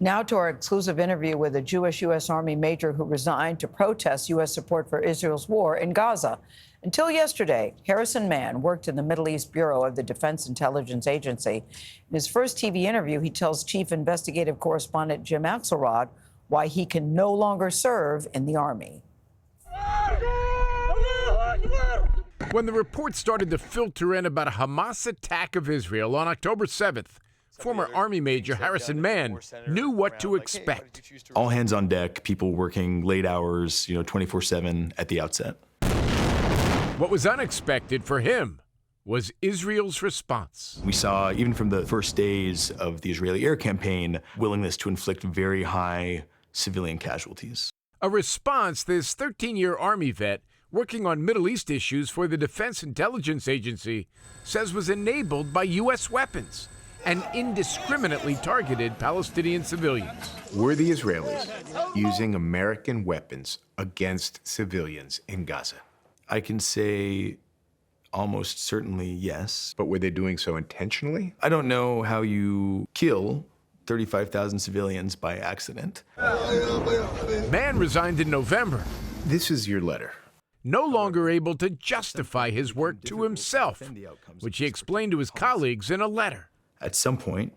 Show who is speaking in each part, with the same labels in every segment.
Speaker 1: Now to our exclusive interview with a Jewish U.S. Army major who resigned to protest U.S. support for Israel's war in Gaza. Until yesterday, Harrison Mann worked in the Middle East Bureau of the Defense Intelligence Agency. In his first TV interview, he tells chief investigative correspondent Jim Axelrod why he can no longer serve in the Army.
Speaker 2: When the reports started to filter in about a Hamas attack of Israel on October 7th, former Army Major Harrison Mann knew what to expect.
Speaker 3: All hands on deck, people working late hours, 24/7 at the outset.
Speaker 2: What was unexpected for him was Israel's response.
Speaker 3: We saw, even from the first days of the Israeli air campaign, willingness to inflict very high civilian casualties.
Speaker 2: A response this 13-year Army vet working on Middle East issues for the Defense Intelligence Agency says was enabled by U.S. weapons and indiscriminately targeted Palestinian civilians.
Speaker 4: Were the Israelis using American weapons against civilians in Gaza?
Speaker 3: I can say almost certainly yes.
Speaker 4: But were they doing so intentionally?
Speaker 3: I don't know how you kill 35,000 civilians by accident.
Speaker 2: Mann resigned in November.
Speaker 4: This is your letter.
Speaker 2: No longer able to justify his work to himself, which he explained to his colleagues in a letter.
Speaker 3: At some point,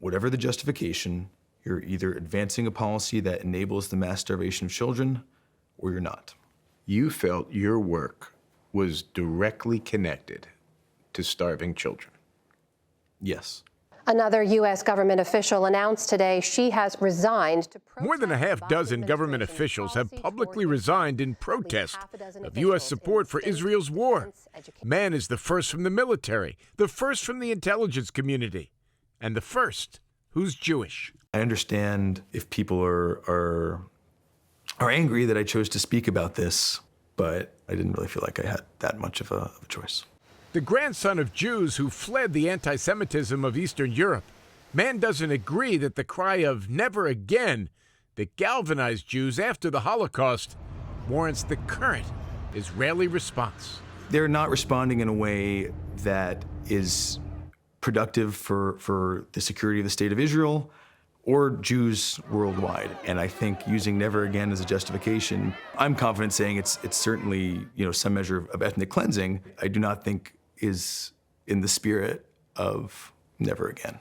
Speaker 3: whatever the justification, you're either advancing a policy that enables the mass starvation of children, or you're not.
Speaker 4: You felt your work was directly connected to starving children.
Speaker 3: Yes.
Speaker 5: Another U.S. government official announced today she has resigned to protest.
Speaker 2: More than a half dozen government officials have publicly resigned in protest of U.S. support for Israel's war. Mann is the first from the military, the first from the intelligence community, and the first who's Jewish.
Speaker 3: I understand if people are angry that I chose to speak about this, but I didn't really feel like I had that much of a choice.
Speaker 2: The grandson of Jews who fled the anti-Semitism of Eastern Europe, Mann doesn't agree that the cry of never again that galvanized Jews after the Holocaust warrants the current Israeli response.
Speaker 3: They're not responding in a way that is productive for the security of the state of Israel or Jews worldwide. And I think using never again as a justification, I'm confident saying it's certainly, some measure of ethnic cleansing. I do not think is in the spirit of never again.